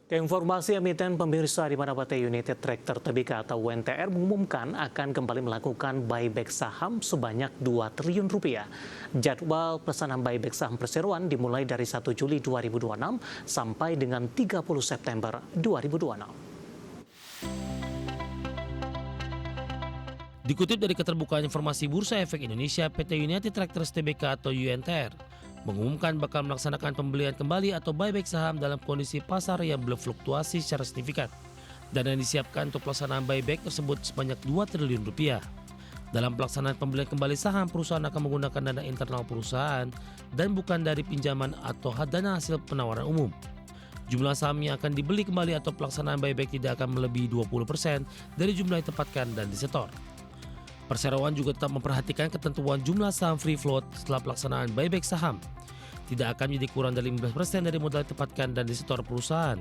Keinformasi emiten pemirsa di mana PT United Tractor Tbk atau UNTR mengumumkan akan kembali melakukan buyback saham sebanyak 2 triliun rupiah. Jadwal pesanan buyback saham perseroan dimulai dari 1 Juli 2026 sampai dengan 30 September 2026. Dikutip dari keterbukaan informasi Bursa Efek Indonesia, PT United Tractors Tbk atau UNTR mengumumkan bakal melaksanakan pembelian kembali atau buyback saham dalam kondisi pasar yang belum fluktuasi secara signifikan. Dana yang disiapkan untuk pelaksanaan buyback tersebut sebanyak 2 triliun rupiah. Dalam pelaksanaan pembelian kembali saham, perusahaan akan menggunakan dana internal perusahaan dan bukan dari pinjaman atau dana hasil penawaran umum. Jumlah saham yang akan dibeli kembali atau pelaksanaan buyback tidak akan melebihi 20% dari jumlah yang ditempatkan dan disetor. Perseroan juga tetap memperhatikan ketentuan jumlah saham free float setelah pelaksanaan buyback saham. Tidak akan menjadi kurang dari 15% dari modal ditempatkan dan disetor perusahaan.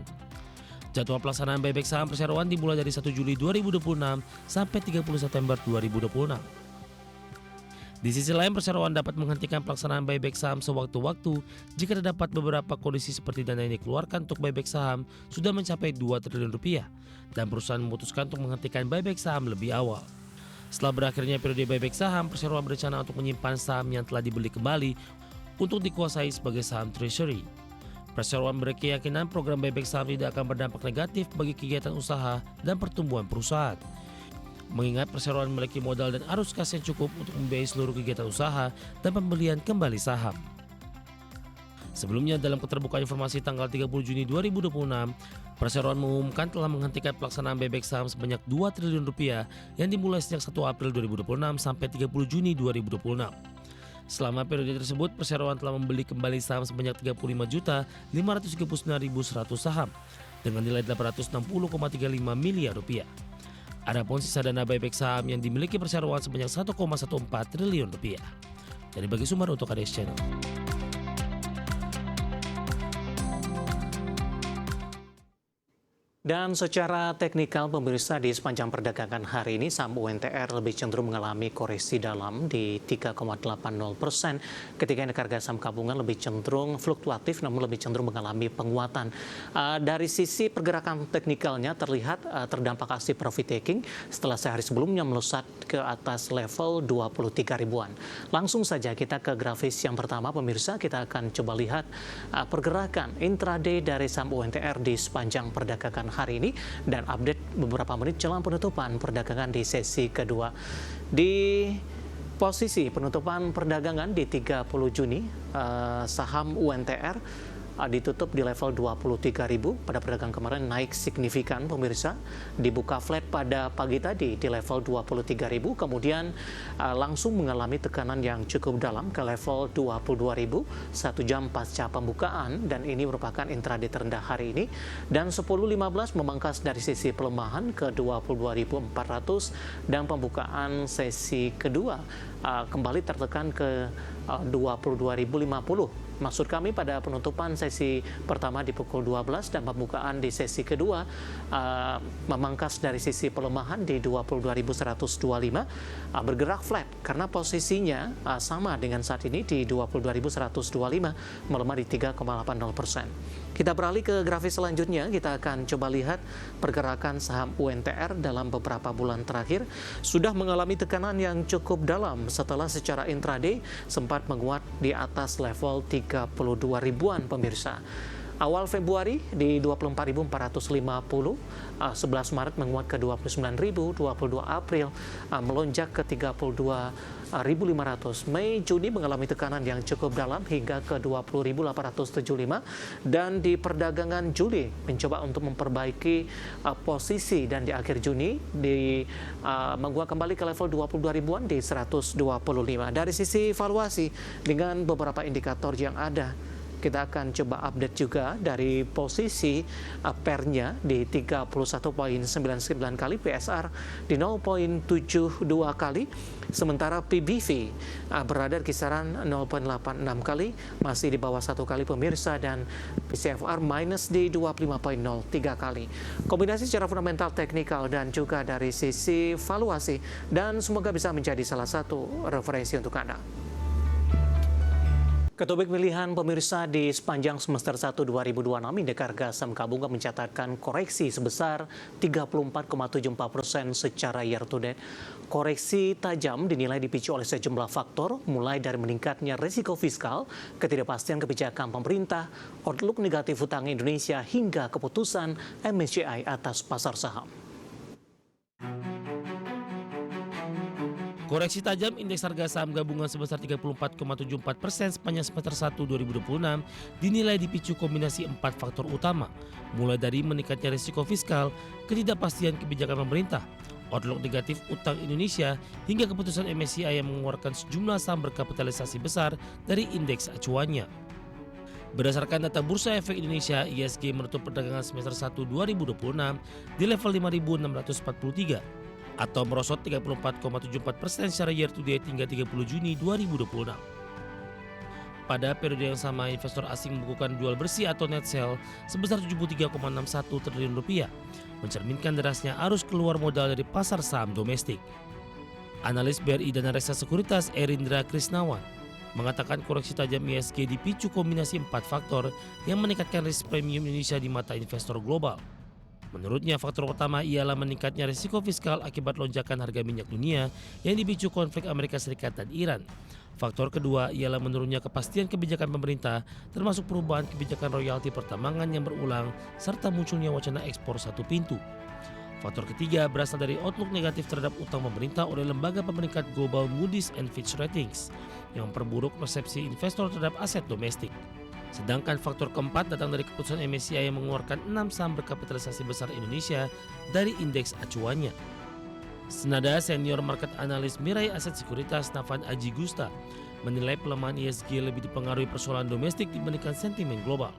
Jadwal pelaksanaan buyback saham perseroan dimulai dari 1 Juli 2026 sampai 30 September 2026. Di sisi lain, perseroan dapat menghentikan pelaksanaan buyback saham sewaktu-waktu jika terdapat beberapa kondisi seperti dana yang dikeluarkan untuk buyback saham sudah mencapai 2 triliun rupiah dan perusahaan memutuskan untuk menghentikan buyback saham lebih awal. Setelah berakhirnya periode buyback saham, perseroan berencana untuk menyimpan saham yang telah dibeli kembali untuk dikuasai sebagai saham treasury. Perseroan berkeyakinan program buyback saham tidak akan berdampak negatif bagi kegiatan usaha dan pertumbuhan perusahaan. Mengingat perseroan memiliki modal dan arus kas yang cukup untuk membiayai seluruh kegiatan usaha dan pembelian kembali saham. Sebelumnya, dalam keterbukaan informasi tanggal 30 Juni 2026, Perseroan mengumumkan telah menghentikan pelaksanaan buyback saham sebanyak 2 triliun rupiah yang dimulai sejak 1 April 2026 sampai 30 Juni 2026. Selama periode tersebut, Perseroan telah membeli kembali saham sebanyak 35.539.100 saham dengan nilai 860,35 miliar rupiah. Adapun sisa dana buyback saham yang dimiliki Perseroan sebanyak 1,14 triliun rupiah. Dari Bagi Sumber untuk ADS Channel. Dan secara teknikal pemirsa di sepanjang perdagangan hari ini saham UNTR lebih cenderung mengalami koreksi dalam di 3,80% ketika harga saham gabungan lebih cenderung fluktuatif namun lebih cenderung mengalami penguatan. Dari sisi pergerakan teknikalnya terlihat terdampak aksi profit taking setelah sehari sebelumnya melesat ke atas level 23 ribuan. Langsung saja kita ke grafis yang pertama pemirsa, kita akan coba lihat pergerakan intraday dari saham UNTR di sepanjang perdagangan hari ini dan update beberapa menit jelang penutupan perdagangan di sesi kedua. Di posisi penutupan perdagangan di 30 Juni, saham UNTR ditutup di level 23.000 pada perdagangan kemarin, naik signifikan pemirsa, dibuka flat pada pagi tadi di level 23.000, kemudian langsung mengalami tekanan yang cukup dalam ke level 22.000 1 jam pasca pembukaan, dan ini merupakan intraday terendah hari ini, dan 10.15 memangkas dari sisi pelemahan ke 22.400 dan pembukaan sesi kedua kembali tertekan ke 22.050. Maksud kami pada penutupan sesi pertama di pukul 12 dan pembukaan di sesi kedua memangkas dari sisi pelemahan di 22.125, bergerak flat karena posisinya sama dengan saat ini di 22.125, melemah di 3,80%. Kita beralih ke grafis selanjutnya, kita akan coba lihat pergerakan saham UNTR dalam beberapa bulan terakhir sudah mengalami tekanan yang cukup dalam setelah secara intraday sempat menguat di atas level 32 ribuan pemirsa. Awal Februari di 24.450, 11 Maret menguat ke 29.000, 22 April melonjak ke 32.500, Mei Juni mengalami tekanan yang cukup dalam hingga ke 20.875, dan di perdagangan Juli mencoba untuk memperbaiki posisi dan di akhir Juni menguat kembali ke level 22 ribuan di 125. Dari sisi valuasi dengan beberapa indikator yang ada, kita akan coba update juga dari posisi PER-nya di 31,99 kali, PSR di 0,72 kali, sementara PBV berada di kisaran 0,86 kali, masih di bawah 1 kali pemirsa, dan PCFR minus di 25,03 kali. Kombinasi secara fundamental, teknikal, dan juga dari sisi valuasi, dan semoga bisa menjadi salah satu referensi untuk Anda. Ketubik pilihan pemirsa di sepanjang semester 1 2026, indeks harga saham gabungan mencatatkan koreksi sebesar 34,74% secara year to date. Koreksi tajam dinilai dipicu oleh sejumlah faktor, mulai dari meningkatnya risiko fiskal, ketidakpastian kebijakan pemerintah, outlook negatif utang Indonesia, hingga keputusan MSCI atas pasar saham. Koreksi tajam indeks harga saham gabungan sebesar 34,74% sepanjang semester 1 2026 dinilai dipicu kombinasi 4 faktor utama, mulai dari meningkatnya risiko fiskal, ketidakpastian kebijakan pemerintah, outlook negatif utang Indonesia, hingga keputusan MSCI yang mengeluarkan sejumlah saham berkapitalisasi besar dari indeks acuannya. Berdasarkan data Bursa Efek Indonesia, ISG menutup perdagangan semester 1 2026 di level 5.643 atau merosot 34,74% secara year to date hingga 30 Juni 2026. Pada periode yang sama, investor asing membukukan jual bersih atau net sell sebesar 73,61 triliun rupiah, mencerminkan derasnya arus keluar modal dari pasar saham domestik. Analis BRI Dana Reksa Sekuritas Erindra Krisnawan mengatakan koreksi tajam ISG dipicu kombinasi 4 faktor yang meningkatkan risk premium Indonesia di mata investor global. Menurutnya, faktor pertama ialah meningkatnya risiko fiskal akibat lonjakan harga minyak dunia yang dipicu konflik Amerika Serikat dan Iran. Faktor kedua ialah menurunnya kepastian kebijakan pemerintah, termasuk perubahan kebijakan royalti pertambangan yang berulang, serta munculnya wacana ekspor satu pintu. Faktor ketiga berasal dari outlook negatif terhadap utang pemerintah oleh lembaga pemeringkat global Moody's and Fitch Ratings yang memperburuk persepsi investor terhadap aset domestik. Sedangkan faktor keempat datang dari keputusan MSCI yang mengeluarkan 6 saham berkapitalisasi besar Indonesia dari indeks acuannya. Senada senior market analis Mirai Aset Sekuritas Nafan Aji Gusta menilai pelemahan ISG lebih dipengaruhi persoalan domestik dibandingkan sentimen global.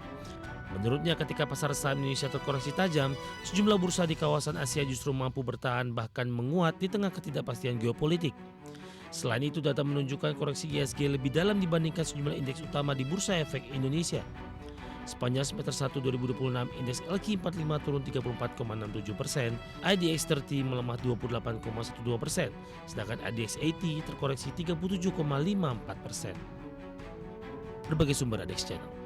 Menurutnya, ketika pasar saham Indonesia terkoreksi tajam, sejumlah bursa di kawasan Asia justru mampu bertahan bahkan menguat di tengah ketidakpastian geopolitik. Selain itu, data menunjukkan koreksi ISG lebih dalam dibandingkan sejumlah indeks utama di Bursa Efek Indonesia. Sepanjang semester 1 2026, indeks LQ45 turun 34,67%, IDX 30 melemah 28,12%, sedangkan IDX 80 terkoreksi 37,54%. Berbagai sumber IDX Channel.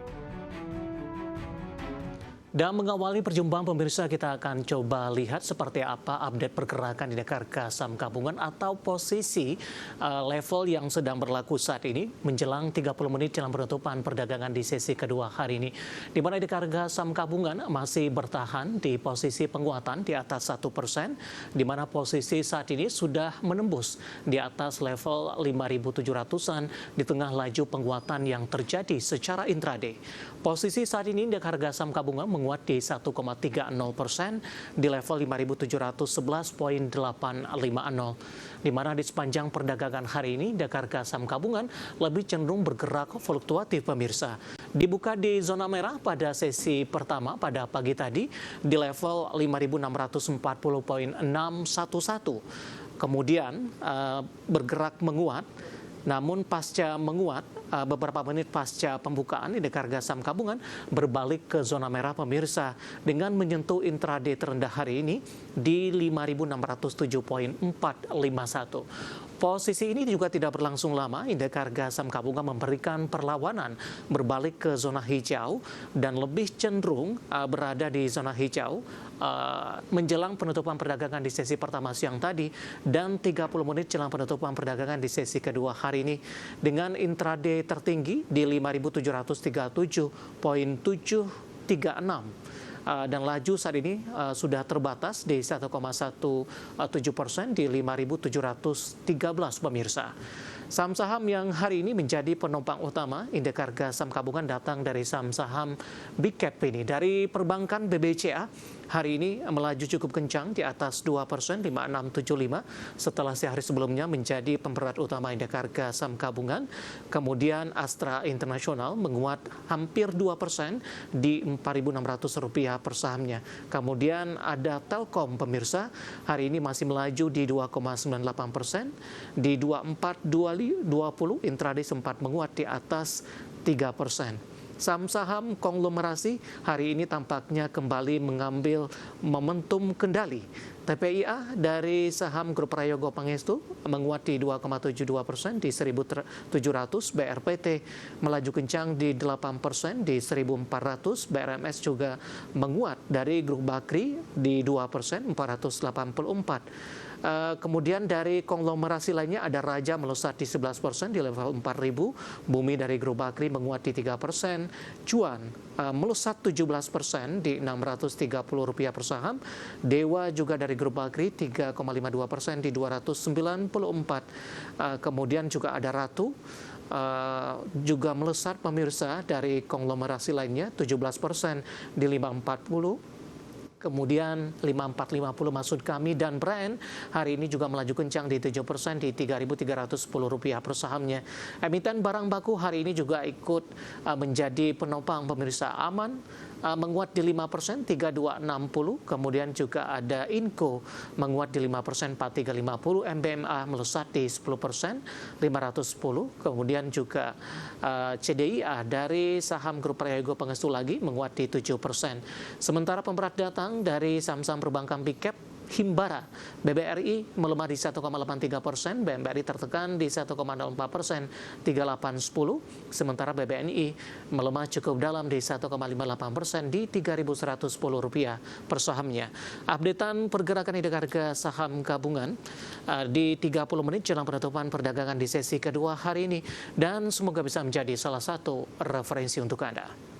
Dan mengawali perjumpaan pemirsa, kita akan coba lihat seperti apa update pergerakan indeks harga saham gabungan atau posisi level yang sedang berlaku saat ini menjelang 30 menit jelang penutupan perdagangan di sesi kedua hari ini. Di mana indeks harga saham gabungan masih bertahan di posisi penguatan di atas 1%, di mana posisi saat ini sudah menembus di atas level 5.700-an di tengah laju penguatan yang terjadi secara intraday. Posisi saat ini indeks harga saham gabungan menguat di 1,30% di level 5.711,850. Di mana di sepanjang perdagangan hari ini, indeks harga saham gabungan lebih cenderung bergerak fluktuatif pemirsa. Dibuka di zona merah pada sesi pertama pada pagi tadi di level 5.640,611. Kemudian bergerak menguat. Namun pasca menguat, beberapa menit pasca pembukaan, indeks harga saham gabungan berbalik ke zona merah pemirsa dengan menyentuh intraday terendah hari ini di 5.607,451. Posisi ini juga tidak berlangsung lama, indeks harga saham gabungan memberikan perlawanan berbalik ke zona hijau dan lebih cenderung berada di zona hijau menjelang penutupan perdagangan di sesi pertama siang tadi dan 30 menit jelang penutupan perdagangan di sesi kedua hari ini dengan intraday tertinggi di 5.737,736. Dan laju saat ini sudah terbatas di 1,17% di 5.713 pemirsa. Saham-saham yang hari ini menjadi penopang utama indeks harga saham gabungan datang dari saham-saham big cap ini. Dari perbankan BBCA hari ini melaju cukup kencang di atas 2%, 5675 setelah sehari sebelumnya menjadi pemberat utama indeks harga saham gabungan. Kemudian Astra International menguat hampir 2% di Rp4.600 per sahamnya. Kemudian ada Telkom pemirsa, hari ini masih melaju di 2,98%, di 2420 intraday sempat menguat di atas 3%. Saham-saham konglomerasi hari ini tampaknya kembali mengambil momentum kendali. TPIA dari saham Grup Prayogo Pangestu menguat di 2,72% di 1.700, BRPT melaju kencang di 8% di 1.400, BRMS juga menguat dari Grup Bakri di 2%, 484. Kemudian dari konglomerasi lainnya ada Raja melesat di 11% di level 4.000, Bumi dari Grup Bakri menguat di 3%, Cuan melesat 17% di Rp630 per saham, Dewa juga dari Grup Bakri 3,52% di 294. Kemudian juga ada Ratu juga melesat pemirsa dari konglomerasi lainnya 17% di 540. Kemudian 5450 maksud kami, dan Brand hari ini juga melaju kencang di 7% di Rp3.310 per sahamnya. Emiten barang baku hari ini juga ikut menjadi penopang pemirsa. Aman menguat di 5%, 3260. Kemudian juga ada Inco menguat di 5%, 4350. MBMA melesat di 10%, 510. Kemudian juga CDIA dari saham Grup Prayogo Pangestu lagi menguat di 7%. Sementara pemberat datang dari saham-saham perbankan big cap, Himbara, BBRI melemah di 1,83%, BMRI tertekan di 1,04%, 3810. Sementara BBNI melemah cukup dalam di 1,58% di Rp3.110 per sahamnya. Updatean pergerakan indeks harga saham gabungan di 30 menit jelang penutupan perdagangan di sesi kedua hari ini, dan semoga bisa menjadi salah satu referensi untuk Anda.